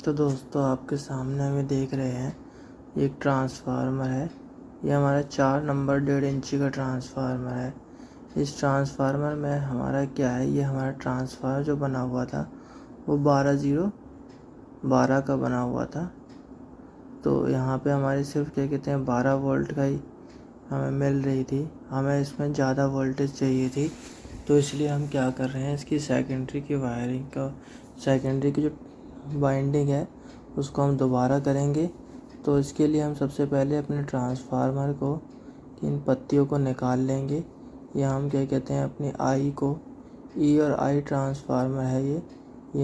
तो दोस्तों आपके सामने हमें देख रहे हैं एक ट्रांसफार्मर है। ये हमारा 4 नंबर 1.5 इंची का ट्रांसफार्मर है। इस ट्रांसफार्मर में हमारा क्या है, ये हमारा ट्रांसफार्मर जो बना हुआ था वो 12 का बना हुआ था। तो यहाँ पे हमारे सिर्फ क्या कहते हैं 12 वोल्ट का ही हमें मिल रही थी। हमें इसमें ज़्यादा वोल्टेज चाहिए थी, तो इसलिए हम क्या कर रहे हैं, इसकी सेकेंडरी की वायरिंग का सेकेंडरी की जो वाइंडिंग है उसको हम दोबारा करेंगे। तो इसके लिए हम सबसे पहले अपने ट्रांसफार्मर को इन पत्तियों को निकाल लेंगे। या हम क्या कहते हैं अपनी आई को, ई और आई ट्रांसफार्मर है ये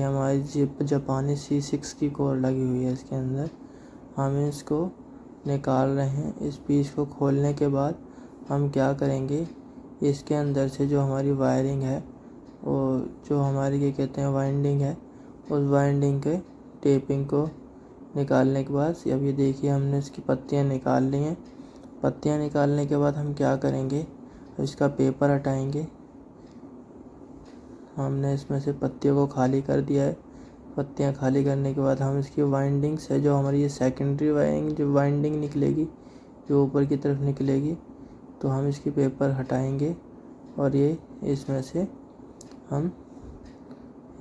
हमारी जापानी C6 की कोर लगी हुई है इसके अंदर। हम इसको निकाल रहे हैं। इस पीस को खोलने के बाद हम क्या करेंगे, इसके अंदर से जो हमारी वायरिंग है, वो जो हमारी क्या कहते हैं वाइंडिंग है, उस वाइंडिंग के टेपिंग को निकालने के बाद अब ये देखिए हमने इसकी पत्तियां निकाल ली हैं। पत्तियां निकालने के बाद हम क्या करेंगे, इसका पेपर हटाएंगे। हमने इसमें से पत्तियों को खाली कर दिया है। पत्तियां खाली करने के बाद हम इसकी वाइंडिंग से जो हमारी ये सेकेंडरी वायरिंग जो वाइंडिंग निकलेगी, जो ऊपर की तरफ निकलेगी, तो हम इसकी पेपर हटाएंगे। और ये इसमें से हम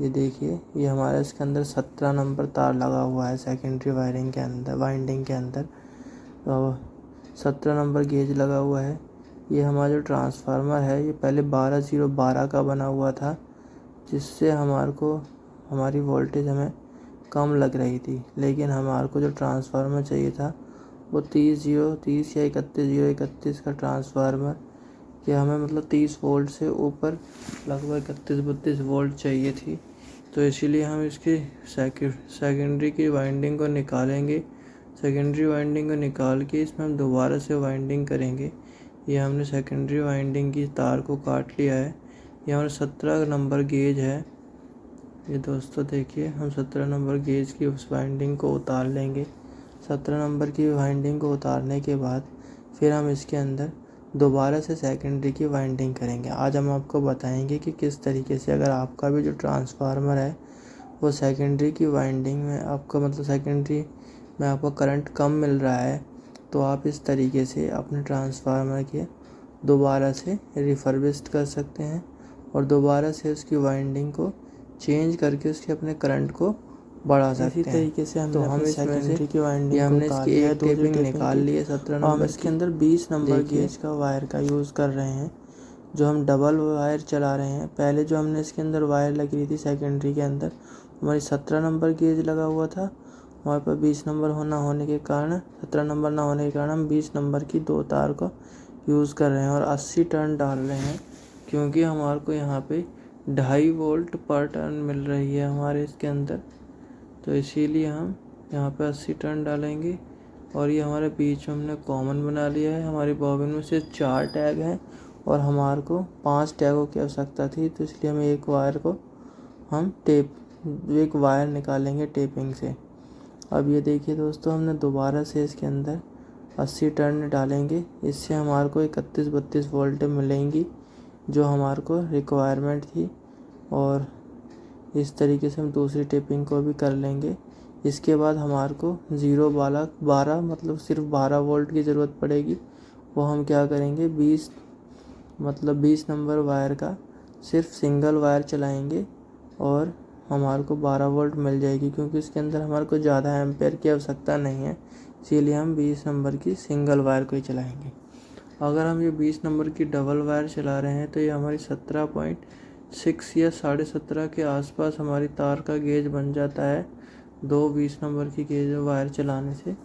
ये देखिए ये हमारा इसके अंदर 17 नंबर तार लगा हुआ है सेकेंडरी वायरिंग के अंदर, वाइंडिंग के अंदर। तो 17 नंबर गेज लगा हुआ है। ये हमारा जो ट्रांसफार्मर है ये पहले 12 का बना हुआ था, जिससे हमारी वोल्टेज हमें कम लग रही थी। लेकिन हमारे को जो ट्रांसफार्मर चाहिए था वो 30 या 31 का ट्रांसफार्मर, कि हमें मतलब 30 वोल्ट से ऊपर लगभग 31-32 वोल्ट चाहिए थी। तो इसीलिए हम इसकी सेकेंडरी की वाइंडिंग को निकालेंगे। सेकेंडरी वाइंडिंग को निकाल के इसमें हम दोबारा से वाइंडिंग करेंगे। ये हमने सेकेंडरी वाइंडिंग की तार को काट लिया है। ये हमारा 17 नंबर गेज है। ये दोस्तों देखिए हम 17 नंबर गेज की उस वाइंडिंग को उतार लेंगे। 17 नंबर की वाइंडिंग को उतारने के बाद फिर हम इसके अंदर दोबारा से सेकेंडरी की वाइंडिंग करेंगे। आज हम आपको बताएंगे कि किस तरीके से अगर आपका भी जो ट्रांसफार्मर है वो सेकेंडरी की वाइंडिंग में आपका मतलब सेकेंडरी में आपको करंट कम मिल रहा है, तो आप इस तरीके से अपने ट्रांसफार्मर के दोबारा से रिफर्बिश्ड कर सकते हैं और दोबारा से उसकी वाइंडिंग को चेंज करके उसके अपने करंट को बढ़ा सकते हैं। इसी तरीके से हमने हम सेकेंडरी की वाइंडिंग हमने इसकी एक टेपिंग निकाल ली है 17 नंबर। हम इसके अंदर 20 नंबर गेज का वायर का यूज़ कर रहे हैं, जो हम डबल वायर चला रहे हैं। पहले जो हमने इसके अंदर वायर लगी रही थी सेकेंडरी के अंदर, हमारी 17 नंबर गेज लगा हुआ था। हमारे पास 20 नंबर होने के कारण 17 नंबर ना होने के कारण हम 20 नंबर की 2 तार को यूज़ कर रहे हैं और 80 टर्न डाल रहे हैं, क्योंकि हमारे को यहाँ पे 2.5 वोल्ट पर टर्न मिल रही है हमारे इसके अंदर। तो इसीलिए हम यहाँ पे 80 टर्न डालेंगे। और ये हमारे बीच में हमने कॉमन बना लिया है। हमारी बॉबिन में से 4 टैग हैं और हमारे को 5 टैगों की आवश्यकता थी, तो इसलिए हम एक वायर निकालेंगे टेपिंग से। अब ये देखिए दोस्तों हमने दोबारा से इसके अंदर 80 टर्न डालेंगे। इससे हमारे को 31-32 वोल्ट मिलेंगी, जो हमारे को रिक्वायरमेंट थी। और इस तरीके से हम दूसरी टेपिंग को भी कर लेंगे। इसके बाद हमारे को 12 मतलब सिर्फ 12 वोल्ट की ज़रूरत पड़ेगी। वो हम क्या करेंगे 20 नंबर वायर का सिर्फ सिंगल वायर चलाएंगे और हमारे को 12 वोल्ट मिल जाएगी, क्योंकि इसके अंदर हमारे को ज़्यादा एम्पेयर की आवश्यकता नहीं है। इसीलिए हम 20 नंबर की सिंगल वायर को ही चलाएंगे। अगर हम ये 20 नंबर की डबल वायर चला रहे हैं तो ये हमारी 17.6 या 17.5 के आसपास हमारी तार का गेज बन जाता है 20 नंबर की गेज वायर चलाने से।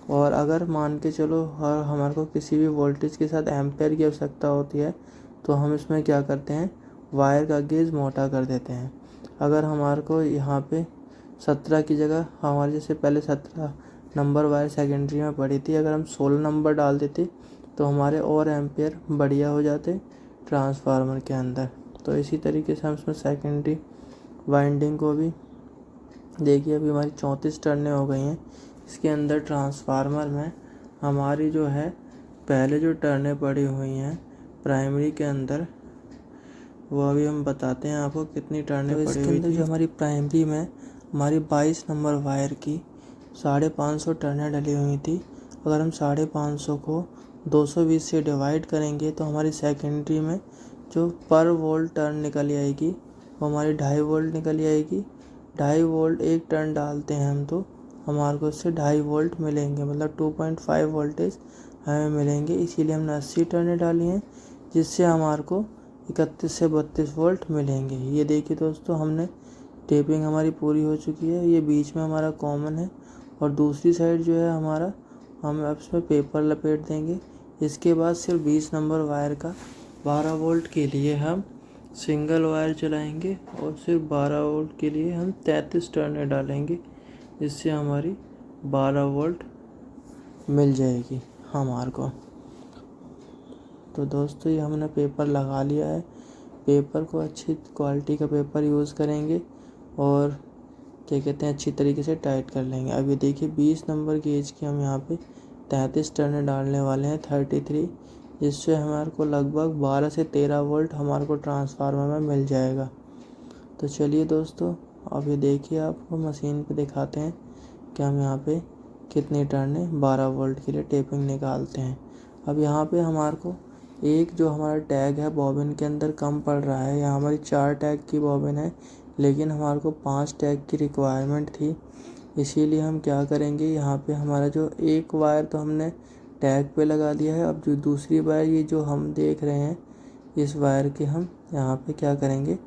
और अगर मान के चलो हमारे को किसी भी वोल्टेज के साथ एम्पेयर की आवश्यकता होती है, तो हम इसमें क्या करते हैं वायर का गेज मोटा कर देते हैं। अगर हमारे को यहाँ पे 17 की जगह हमारे जैसे पहले 17 नंबर वायर सेकेंडरी में पड़ी थी, अगर हम 16 नंबर डाल देते तो हमारे और एम्पेयर बढ़िया हो जाते ट्रांसफार्मर के अंदर। तो इसी तरीके से हम इसमें सेकेंडरी वाइंडिंग को भी देखिए अभी हमारी 34 टर्नें हो गई हैं। इसके अंदर ट्रांसफार्मर में हमारी जो है पहले जो टर्नें पड़ी हुई हैं प्राइमरी के अंदर, वो अभी हम बताते हैं आपको कितनी टर्नें पड़ी हुई थी। जो हमारी प्राइमरी में हमारी 22 नंबर वायर की 550 टर्नें डली हुई थी। अगर हम 550 को 220 से डिवाइड करेंगे तो हमारी सेकेंडरी में जो पर वोल्ट टर्न निकल आएगी वो हमारी 2.5 वोल्ट निकल आएगी। 2.5 वोल्ट एक टर्न डालते हैं हम तो हमारे को उससे 2.5 वोल्ट मिलेंगे, मतलब 2.5 वोल्टेज हमें मिलेंगे। इसीलिए हमने 80 टर्नें डाली हैं, जिससे हमारे को 31 से 32 वोल्ट मिलेंगे। ये देखिए दोस्तों, हमने टेपिंग हमारी पूरी हो चुकी है। ये बीच में हमारा कॉमन है और दूसरी साइड जो है हमारा, हम अब इसमें पेपर लपेट देंगे। इसके बाद सिर्फ 20 नंबर वायर का 12 वोल्ट के लिए हम सिंगल वायर चलाएंगे और सिर्फ 12 वोल्ट के लिए हम 33 टर्नें डालेंगे, जिससे हमारी 12 वोल्ट मिल जाएगी हमारे को। तो दोस्तों, ये हमने पेपर लगा लिया है। पेपर को अच्छी क्वालिटी का पेपर यूज़ करेंगे और क्या कहते हैं, अच्छी तरीके से टाइट कर लेंगे। अब ये देखिए, 20 नंबर गेज की हम यहाँ पे 33 टर्नें डालने वाले हैं, 33, जिससे हमारे को लगभग 12 से 13 वोल्ट हमारे को ट्रांसफार्मर में मिल जाएगा। तो चलिए दोस्तों, अब ये देखिए, आपको मशीन पे दिखाते हैं कि हम यहाँ पे कितनी टर्नें 12 वोल्ट के लिए टेपिंग निकालते हैं। अब यहाँ पे हमारे को एक जो हमारा टैग है बॉबिन के अंदर कम पड़ रहा है। यहाँ हमारी 4 टैग की बॉबिन है, लेकिन हमारे को 5 टैग की रिक्वायरमेंट थी। इसीलिए हम क्या करेंगे, यहाँ पे हमारा जो एक वायर तो हमने टैग पे लगा दिया है। अब जो दूसरी वायर, ये जो हम देख रहे हैं, इस वायर के हम यहाँ पे क्या करेंगे,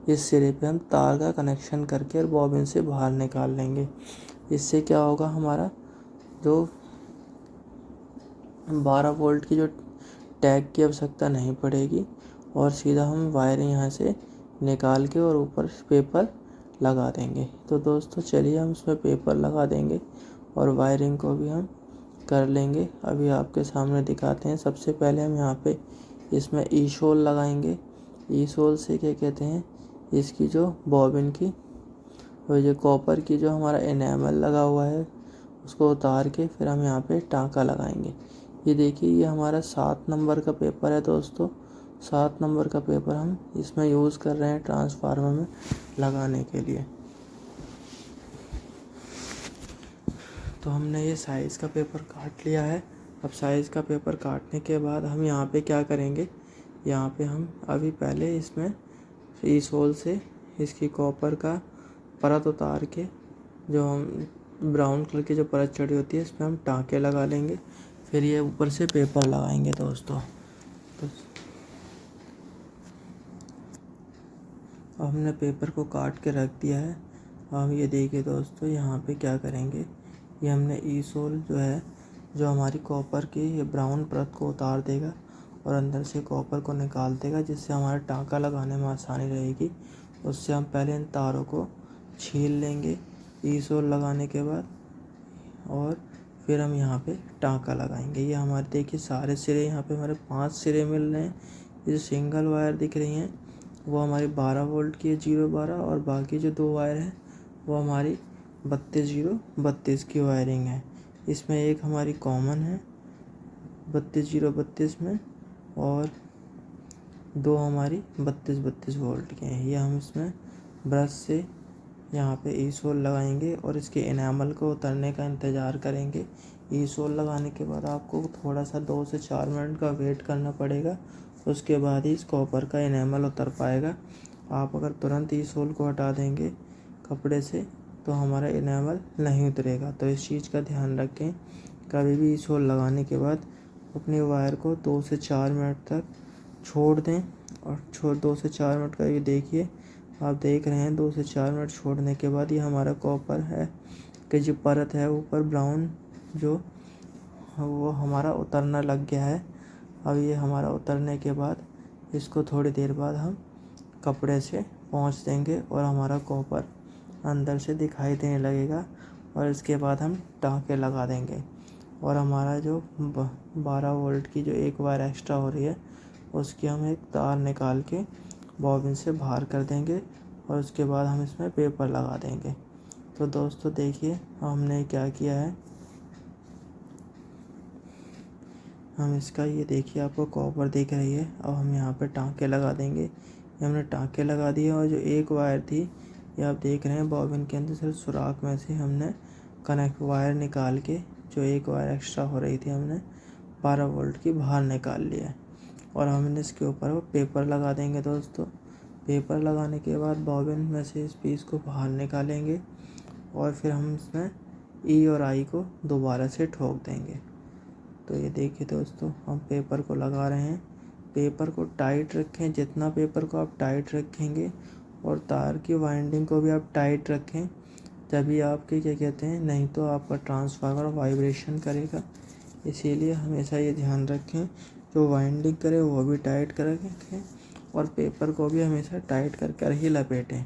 इस सिरे पे हम तार का कनेक्शन करके और बॉबिन से बाहर निकाल लेंगे। इससे क्या होगा, हमारा जो 12 वोल्ट की जो टैग की आवश्यकता नहीं पड़ेगी और सीधा हम वायर यहाँ से निकाल के और ऊपर पेपर लगा देंगे। तो दोस्तों चलिए, हम इसमें पेपर लगा देंगे और वायरिंग को भी हम कर लेंगे। अभी आपके सामने दिखाते हैं। सबसे पहले हम यहाँ पे इसमें ई शोल लगाएंगे। ई शोल से क्या कहते हैं, इसकी जो बॉबिन की और जो कॉपर की जो हमारा एनेमल लगा हुआ है उसको उतार के फिर हम यहाँ पे टाँका लगाएंगे। ये देखिए, ये हमारा 7 नंबर का पेपर है दोस्तों। 7 नंबर का पेपर हम इसमें यूज़ कर रहे हैं ट्रांसफार्मर में लगाने के लिए। तो हमने ये साइज़ का पेपर काट लिया है। अब साइज़ का पेपर काटने के बाद हम यहाँ पे क्या करेंगे, यहाँ पे हम अभी पहले इसमें ई सोल से इसकी कॉपर का परत उतार के, जो हम ब्राउन कलर की जो परत चढ़ी होती है, इस पर हम टाँके लगा लेंगे। फिर ये ऊपर से पेपर लगाएंगे दोस्तों। तो अब हमने पेपर को काट के रख दिया है। अब ये देखिए दोस्तों, यहाँ पे क्या करेंगे, ये हमने ई सोल जो है, जो हमारी कॉपर की ये ब्राउन परत को उतार देगा और अंदर से कॉपर को निकाल देगा, जिससे हमारा टाँका लगाने में आसानी रहेगी। उससे हम पहले इन तारों को छील लेंगे ई सोल लगाने के बाद, और फिर हम यहाँ पे टाँका लगाएंगे। ये हमारे देखिए सारे सिरे, यहाँ पे हमारे 5 सिरे मिल रहे हैं। ये जो सिंगल वायर दिख रही हैं वो हमारी 12 वोल्ट की है, 0-12, और बाकी जो 2 वायर हैं वो हमारी 32-0-32 की वायरिंग है। इसमें एक हमारी कॉमन है 32-0-32 में, और 2 हमारी 32-32 वोल्ट के हैं। ये हम इसमें ब्रश से यहाँ पे ई सोल लगाएंगे और इसके एनामल को उतरने का इंतज़ार करेंगे। ई सोल लगाने के बाद आपको थोड़ा सा 2 से 4 मिनट का वेट करना पड़ेगा, उसके बाद ही इस कॉपर का एनामल उतर पाएगा। आप अगर तुरंत ई सोल को हटा देंगे कपड़े से तो हमारा एनामल नहीं उतरेगा। तो इस चीज़ का ध्यान रखें, कभी भी ई सोल लगाने के बाद अपनी वायर को 2 से 4 मिनट तक छोड़ दें। और 2 से 4 मिनट का, ये देखिए आप देख रहे हैं, 2 से 4 मिनट छोड़ने के बाद ये हमारा कॉपर है कि जो परत है ऊपर ब्राउन, जो वो हमारा उतरना लग गया है। अब ये हमारा उतरने के बाद इसको थोड़ी देर बाद हम कपड़े से पोंछ देंगे और हमारा कॉपर अंदर से दिखाई देने लगेगा, और इसके बाद हम टाँके लगा देंगे और हमारा जो 12 वोल्ट की जो एक वायर एक्स्ट्रा हो रही है उसकी हम एक तार निकाल के बॉबिन से बाहर कर देंगे और उसके बाद हम इसमें पेपर लगा देंगे। तो दोस्तों देखिए हमने क्या किया है, हम इसका, ये देखिए आपको कॉपर दिख रही है। अब हम यहाँ पे टाँके लगा देंगे। ये हमने टाँके लगा दिए और जो एक वायर थी ये आप देख रहे हैं बॉबिन के अंदर सिर्फ सुराख में से हमने कनेक्ट वायर निकाल के, जो एक वायर एक्स्ट्रा हो रही थी, हमने 12 वोल्ट की बाहर निकाल लिया है। और हमने इसके ऊपर वो पेपर लगा देंगे दोस्तों। पेपर लगाने के बाद बॉबिन में से इस पीस को बाहर निकालेंगे और फिर हम इसमें ई और आई को दोबारा से ठोक देंगे। तो ये देखिए दोस्तों, हम पेपर को लगा रहे हैं। पेपर को टाइट रखें, जितना पेपर को आप टाइट रखेंगे और तार की वाइंडिंग को भी आप टाइट रखें, तभी आपके क्या कहते हैं, नहीं तो आपका ट्रांसफार्मर वाइब्रेशन करेगा। इसीलिए हमेशा ये ध्यान रखें, जो वाइंडिंग करे वो भी टाइट कर रखें और पेपर को भी हमेशा टाइट कर ही लपेटें।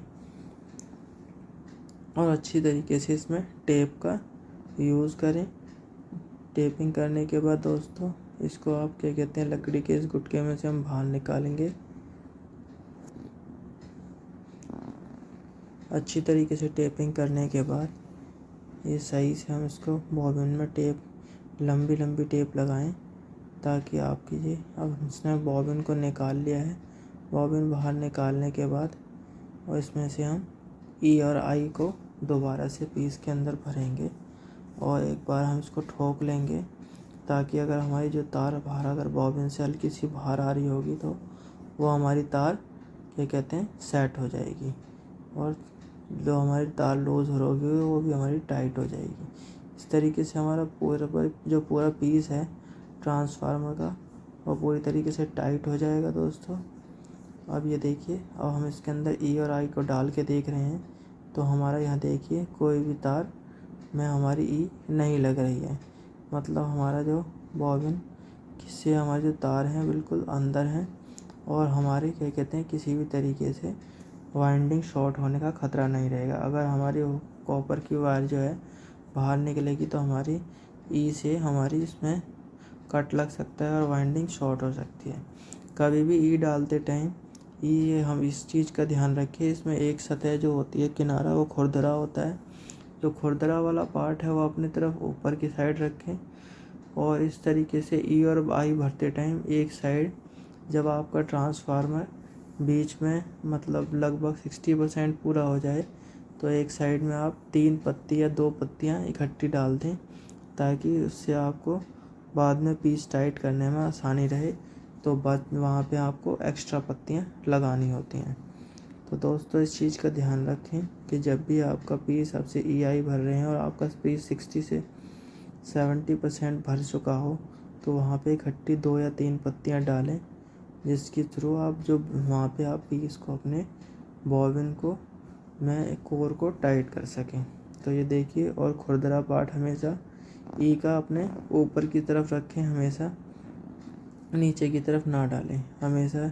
और अच्छी तरीके से इसमें टेप का यूज़ करें। टेपिंग करने के बाद दोस्तों इसको आप क्या कहते हैं, लकड़ी के इस गुटके में से हम बाहर निकालेंगे। अच्छी तरीके से टेपिंग करने के बाद ये सही से हम इसको बॉबिन में टेप, लंबी लंबी टेप लगाएं, ताकि आपकी ये, अब इसने बॉबिन को निकाल लिया है। बॉबिन बाहर निकालने के बाद और इसमें से हम ई और आई को दोबारा से पीस के अंदर भरेंगे और एक बार हम इसको ठोक लेंगे, ताकि अगर हमारी जो तार बाहर, अगर बॉबिन से हल्की सी बाहर आ रही होगी तो वो हमारी तार क्या कहते हैं, सेट हो जाएगी और जो हमारी तार लूज़ हो रही होगी वो भी हमारी टाइट हो जाएगी। इस तरीके से हमारा पूरा पीस है ट्रांसफार्मर का वो पूरी तरीके से टाइट हो जाएगा दोस्तों। अब ये देखिए, अब हम इसके अंदर ई और आई को डाल के देख रहे हैं, तो हमारा यहाँ देखिए कोई भी तार में हमारी ई नहीं लग रही है। मतलब हमारा जो बॉबिन से हमारे जो तार हैं बिल्कुल अंदर हैं और हमारे क्या कहते हैं, किसी भी तरीके से वाइंडिंग शॉर्ट होने का ख़तरा नहीं रहेगा। अगर हमारी कॉपर की वायर जो है बाहर निकलेगी तो हमारी ई से हमारी इसमें कट लग सकता है और वाइंडिंग शॉर्ट हो सकती है। कभी भी ई डालते टाइम ये हम इस चीज़ का ध्यान रखें, इसमें एक सतह जो होती है किनारा वो खुरदरा होता है। जो खुरदरा वाला पार्ट है वो अपनी तरफ ऊपर की साइड रखें और इस तरीके से ई और आई भरते टाइम एक साइड, जब आपका ट्रांसफार्मर बीच में मतलब लगभग 60% पूरा हो जाए तो एक साइड में आप 3 पत्ती या 2 पत्तियाँ इकट्ठी डाल दें, ताकि उससे आपको बाद में पीस टाइट करने में आसानी रहे। तो बाद वहाँ पे आपको एक्स्ट्रा पत्तियाँ लगानी होती हैं। तो दोस्तों इस चीज़ का ध्यान रखें कि जब भी आपका पीस आपसे ई आई भर रहे हैं और आपका पीस 60 से 70% भर चुका हो, तो वहाँ पे इकट्ठी 2 या 3 पत्तियाँ डालें, जिसके थ्रू आप जो वहाँ पे आप पीस को अपने बॉबिन को में कोर को टाइट कर सकें। तो ये देखिए, और खुरदरा पार्ट हमेशा ई का अपने ऊपर की तरफ रखें, हमेशा नीचे की तरफ ना डालें हमेशा।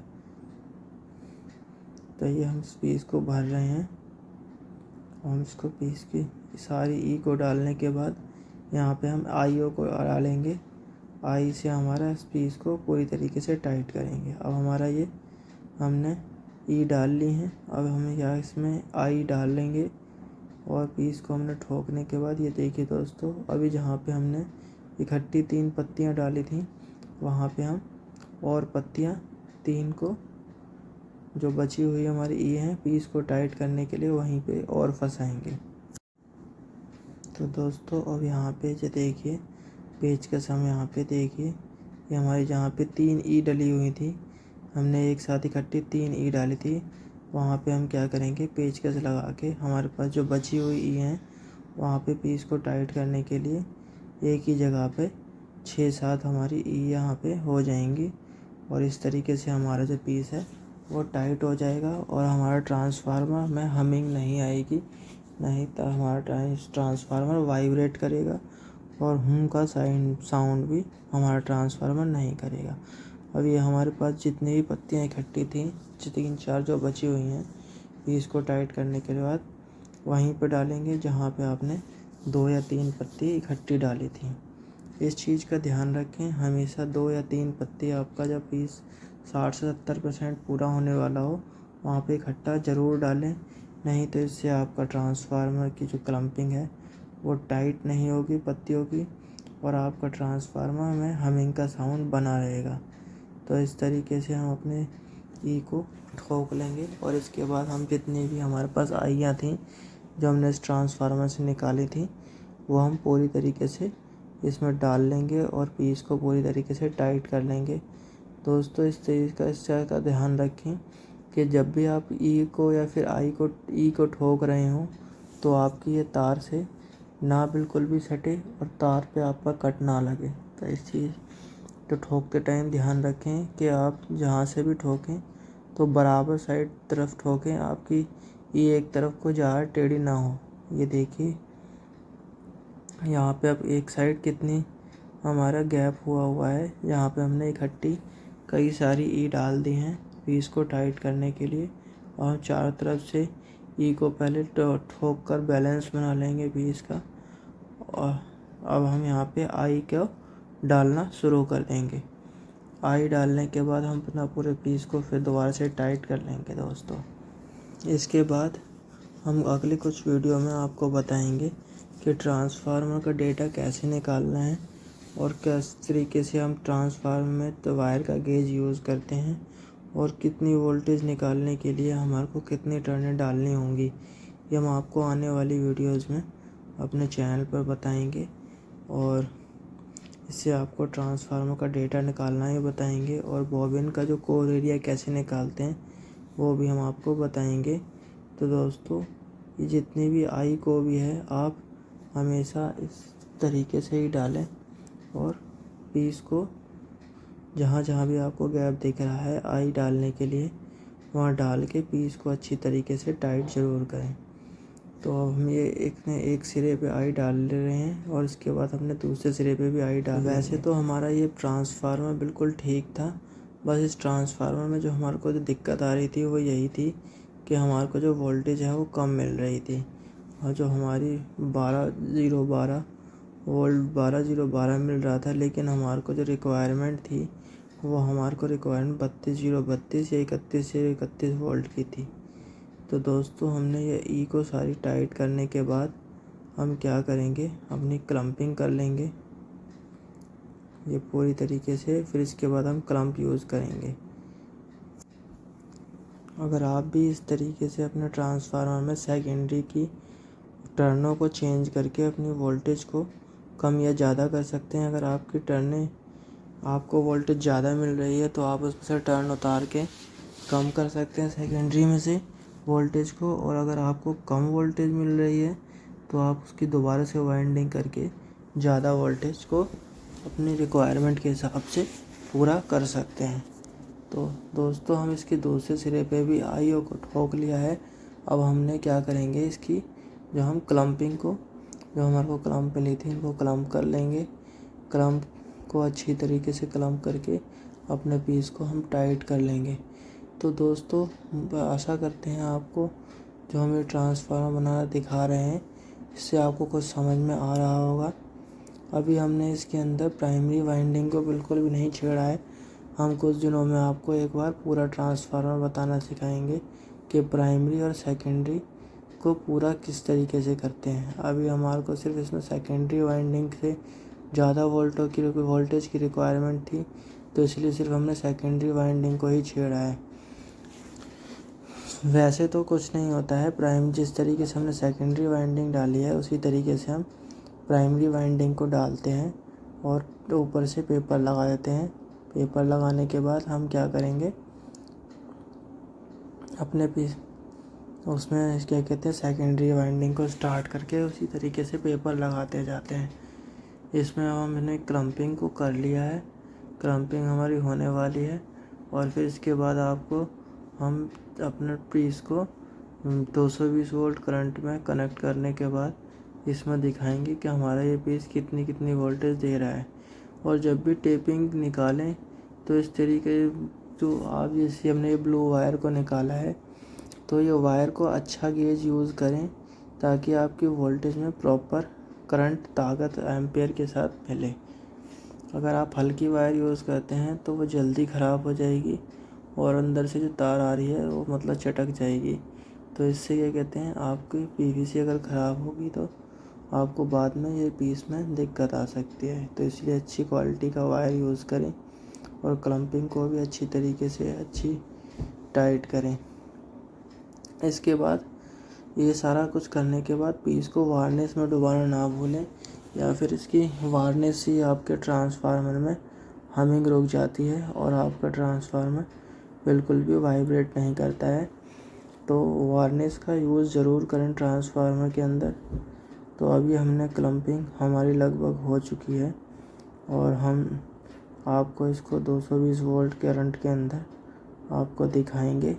तो ये हम इस पीस को भर रहे हैं। हम इसको पीस की सारी ई को डालने के बाद यहाँ पे हम आई ओ को डालेंगे। आई से हमारा इस पीस को पूरी तरीके से टाइट करेंगे। अब हमारा ये हमने ई डाल ली है, अब हम यहाँ इसमें आई डाल लेंगे और पीस को हमने ठोकने के बाद ये देखिए दोस्तों, अभी जहाँ पे हमने इकट्ठी 3 पत्तियाँ डाली थी वहाँ पे हम और पत्तियाँ 3 को, जो बची हुई हमारी ई है, पीस को टाइट करने के लिए वहीं पे और फंसाएंगे। तो दोस्तों अब यहाँ पे जो देखिए पेचकस, हम यहाँ पे देखिए ये हमारी जहाँ पे 3 ई डली हुई थी, हमने एक साथ इकट्ठी 3 ई डाली थी, वहाँ पे हम क्या करेंगे, पेचकस लगा के हमारे पास जो बची हुई ई हैं वहाँ पे पीस को टाइट करने के लिए एक ही जगह पे 6-7 हमारी ई यहाँ पे हो जाएंगी और इस तरीके से हमारा जो पीस है वो टाइट हो जाएगा और हमारा ट्रांसफार्मर में हमिंग नहीं आएगी, नहीं तो हमारा ट्रांसफार्मर वाइब्रेट करेगा और हूं का साउंड भी हमारा ट्रांसफार्मर नहीं करेगा। अब ये हमारे पास जितनी भी पत्तियाँ इकट्ठी थी, 3-4 जो बची हुई हैं, पीस को टाइट करने के बाद वहीं पे डालेंगे जहाँ पे आपने 2 या 3 पत्ती इकट्ठी डाली थी। इस चीज़ का ध्यान रखें, हमेशा 2 या 3 पत्ती आपका जब पीस 60 से 70% पूरा होने वाला हो वहाँ पे इकट्ठा ज़रूर डालें, नहीं तो इससे आपका ट्रांसफार्मर की जो क्लम्पिंग है वो टाइट नहीं होगी पत्तियों की और आपका ट्रांसफार्मर में हमिंग का साउंड बना रहेगा। तो इस तरीके से हम अपने ई को ठोक लेंगे और इसके बाद हम जितनी भी हमारे पास आइयाँ थी जो हमने इस ट्रांसफार्मर से निकाली थी वो हम पूरी तरीके से इसमें डाल लेंगे और पीस को पूरी तरीके से टाइट कर लेंगे। दोस्तों इस चीज़ का ध्यान रखें कि जब भी आप ई को या फिर ई को ठोक रहे हों तो आपकी ये तार से ना बिल्कुल भी सटे और तार पे आपका कट ना लगे। तो इस चीज़ तो ठोकते टाइम ध्यान रखें कि आप जहाँ से भी ठोकें तो बराबर साइड तरफ ठोकें, आपकी ई एक तरफ को ज़्यादा टेढ़ी ना हो। ये देखिए यहाँ पे अब एक साइड कितनी हमारा गैप हुआ है, यहाँ पे हमने इकट्ठी कई सारी ई डाल दी हैं पीस को टाइट करने के लिए। और चारों तरफ से ई को पहले ठोक कर बैलेंस बना लेंगे पीस का। और अब हम यहाँ पे आई को डालना शुरू कर देंगे। आई डालने के बाद हम अपना पूरे पीस को फिर दोबारा से टाइट कर लेंगे दोस्तों। इसके बाद हम अगली कुछ वीडियो में आपको बताएंगे कि ट्रांसफार्मर का डेटा कैसे निकालना है और किस तरीके से हम ट्रांसफार्मर में तो वायर का गेज यूज़ करते हैं और कितनी वोल्टेज निकालने के लिए हमारे को कितनी टर्नें डालनी होंगी। ये हम आपको आने वाली वीडियोज़ में अपने चैनल पर बताएंगे और इससे आपको ट्रांसफार्मर का डेटा निकालना ही बताएंगे और बॉबिन का जो कोर एरिया कैसे निकालते हैं वो भी हम आपको बताएंगे। तो दोस्तों ये जितनी भी आई को भी है आप हमेशा इस तरीके से ही डालें और पीस को जहाँ जहाँ भी आपको गैप दिख रहा है आई डालने के लिए वहाँ डाल के पीस को अच्छी तरीके से टाइट ज़रूर करें। तो अब हम ये एक सिरे पे आई डाल ले रहे हैं और इसके बाद हमने दूसरे सिरे पे भी आई डाल। वैसे तो हमारा ये ट्रांसफार्मर बिल्कुल ठीक था, बस इस ट्रांसफार्मर में जो हमारे को जो दिक्कत आ रही थी वो यही थी कि हमारे को जो वोल्टेज है वो कम मिल रही थी और जो हमारी 12 वोल्ट 12 मिल रहा था, लेकिन हमारे को जो रिक्वायरमेंट थी वो हमारे को रिक्वायरमेंट 32 या 31 वोल्ट की थी। तो दोस्तों हमने ये ई को सारी टाइट करने के बाद हम क्या करेंगे, अपनी क्लम्पिंग कर लेंगे ये पूरी तरीके से। फिर इसके बाद हम क्लम्प यूज़ करेंगे। अगर आप भी इस तरीके से अपने ट्रांसफार्मर में सेकेंडरी की टर्नों को चेंज करके अपनी वोल्टेज को कम या ज़्यादा कर सकते हैं। अगर आपकी टर्नें आपको वोल्टेज ज़्यादा मिल रही है तो आप उसमें से टर्न उतार के कम कर सकते हैं सेकेंडरी में से वोल्टेज को, और अगर आपको कम वोल्टेज मिल रही है तो आप उसकी दोबारा से वाइंडिंग करके ज़्यादा वोल्टेज को अपनी रिक्वायरमेंट के हिसाब से पूरा कर सकते हैं। तो दोस्तों हम इसके दूसरे सिरे पे भी आईओ को ठोक लिया है। अब हमने क्या करेंगे, इसकी जो हम क्लम्पिंग को जो हमारे को क्लम्प मिली थी इनको क्लम्प कर लेंगे। क्लम्प को अच्छी तरीके से क्लम्प करके अपने पीस को हम टाइट कर लेंगे। तो दोस्तों आशा करते हैं आपको जो हम ये ट्रांसफार्मर बनाना दिखा रहे हैं इससे आपको कुछ समझ में आ रहा होगा। अभी हमने इसके अंदर प्राइमरी वाइंडिंग को बिल्कुल भी नहीं छेड़ा है। हम कुछ दिनों में आपको एक बार पूरा ट्रांसफार्मर बताना सिखाएंगे कि प्राइमरी और सेकेंडरी को पूरा किस तरीके से करते हैं। अभी हमारे को सिर्फ इसमें सेकेंडरी वाइंडिंग से ज़्यादा वोल्टेज की रिक्वायरमेंट थी, तो इसलिए सिर्फ हमने सेकेंडरी वाइंडिंग को ही छेड़ा है। वैसे तो कुछ नहीं होता है, जिस तरीके से हमने सेकेंडरी वाइंडिंग डाली है उसी तरीके से हम प्राइमरी वाइंडिंग को डालते हैं और ऊपर से पेपर लगा देते हैं। पेपर लगाने के बाद हम क्या करेंगे, अपने पीस उसमें क्या कहते हैं सेकेंडरी वाइंडिंग को स्टार्ट करके उसी तरीके से पेपर लगाते जाते हैं। इसमें हमने क्लम्पिंग को कर लिया है, क्लम्पिंग हमारी होने वाली है और फिर इसके बाद आपको हम अपने पीस को 220 वोल्ट करंट में कनेक्ट करने के बाद इसमें दिखाएंगे कि हमारा ये पीस कितनी वोल्टेज दे रहा है। और जब भी टेपिंग निकालें तो इस तरीके जो आप जैसे हमने ये ब्लू वायर को निकाला है तो ये वायर को अच्छा गेज यूज़ करें ताकि आपकी वोल्टेज में प्रॉपर करंट ताकत एम्पेयर के साथ मिले। अगर आप हल्की वायर यूज़ करते हैं तो वो जल्दी ख़राब हो जाएगी और अंदर से जो तार आ रही है वो मतलब चटक जाएगी। तो इससे क्या कहते हैं आपकी पीवीसी अगर ख़राब होगी तो आपको बाद में ये पीस में दिक्कत आ सकती है। तो इसलिए अच्छी क्वालिटी का वायर यूज़ करें और क्लम्पिंग को भी अच्छी तरीके से अच्छी टाइट करें। इसके बाद ये सारा कुछ करने के बाद पीस को वार्निश में डुबाना ना भूलें, या फिर इसकी वार्निश से आपके ट्रांसफार्मर में हमिंग रुक जाती है और आपका ट्रांसफार्मर बिल्कुल भी वाइब्रेट नहीं करता है। तो वार्निश का यूज़ ज़रूर करें ट्रांसफार्मर के अंदर। तो अभी हमने क्लम्पिंग हमारी लगभग हो चुकी है और हम आपको इसको 220 वोल्ट करंट के अंदर आपको दिखाएंगे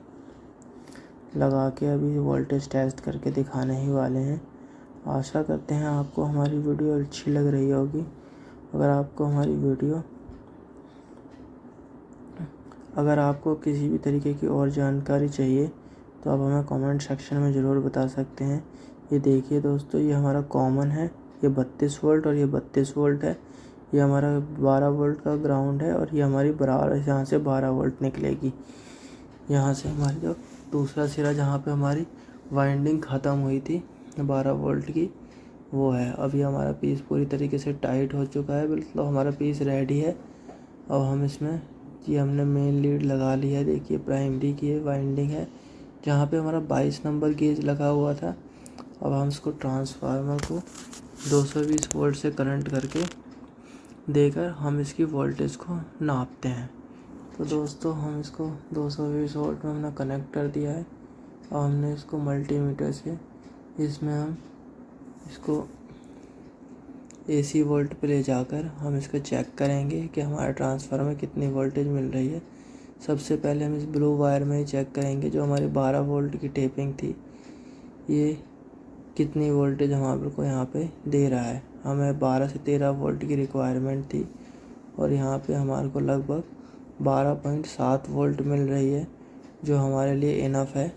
लगा के। अभी वोल्टेज टेस्ट करके दिखाने ही वाले हैं। आशा करते हैं आपको हमारी वीडियो अच्छी लग रही होगी। अगर आपको किसी भी तरीके की और जानकारी चाहिए तो आप हमें कमेंट सेक्शन में ज़रूर बता सकते हैं। ये देखिए दोस्तों, ये हमारा कॉमन है, ये 32 वोल्ट और ये 32 वोल्ट है। ये हमारा 12 वोल्ट का ग्राउंड है और ये हमारी बराबर यहाँ से 12 वोल्ट निकलेगी। यहाँ से हमारी जो दूसरा सिरा जहाँ पे हमारी वाइंडिंग ख़त्म हुई थी 12 वोल्ट की, वो है। अभी हमारा पीस पूरी तरीके से टाइट हो चुका है, बिल्कुल हमारा पीस रेडी है। अब हम इसमें ये हमने मेन लीड लगा ली है। देखिए प्राइमरी की वाइंडिंग है जहाँ पे हमारा 22 नंबर गेज लगा हुआ था। अब हम इसको ट्रांसफार्मर को 220 वोल्ट से करंट करके देकर हम इसकी वोल्टेज को नापते हैं। तो दोस्तों हम इसको 220 वोल्ट में हमने कनेक्ट कर दिया है और हमने इसको मल्टीमीटर से इसमें हम इसको AC वोल्ट पे ले जाकर हम इसको चेक करेंगे कि हमारे ट्रांसफार्मर में कितनी वोल्टेज मिल रही है। सबसे पहले हम इस ब्लू वायर में ही चेक करेंगे जो हमारी 12 वोल्ट की टेपिंग थी, ये कितनी वोल्टेज हमारे को यहाँ पे दे रहा है। हमें 12 से 13 वोल्ट की रिक्वायरमेंट थी और यहाँ पे हमारे को लगभग 12.7 वोल्ट मिल रही है, जो हमारे लिए इनफ है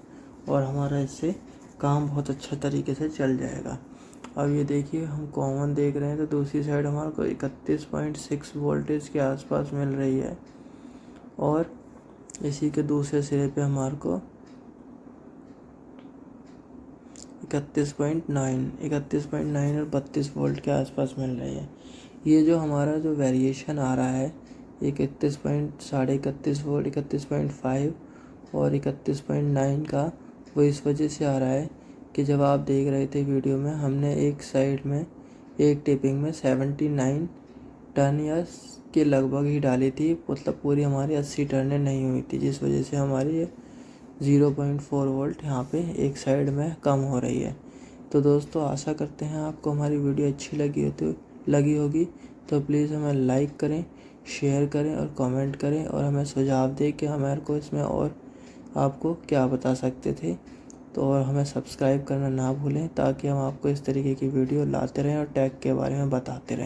और हमारा इससे काम बहुत अच्छा तरीके से चल जाएगा। अब ये देखिए हम कॉमन देख रहे हैं तो दूसरी साइड हमारे को 31.6 वोल्टेज के आसपास मिल रही है और इसी के दूसरे सिरे पे हमारे को 31.9 और 32 वोल्ट के आसपास मिल रही है। ये जो हमारा जो वेरिएशन आ रहा है 31.31 वोल्ट, 31.5 और 31.9 का, वो इस वजह से आ रहा है कि जब आप देख रहे थे वीडियो में, हमने एक साइड में एक टेपिंग में 79 टर्न या के लगभग ही डाली थी, मतलब पूरी हमारी 80 टर्नें नहीं हुई थी, जिस वजह से हमारी 0.4 वोल्ट यहाँ पे एक साइड में कम हो रही है। तो दोस्तों आशा करते हैं आपको हमारी वीडियो अच्छी लगी होगी। तो प्लीज़ हमें लाइक करें, शेयर करें और कमेंट करें और हमें सुझाव दें कि हमारे को इसमें और आपको क्या बता सकते थे। तो और हमें सब्सक्राइब करना ना भूलें ताकि हम आपको इस तरीके की वीडियो लाते रहें और टैग के बारे में बताते रहें।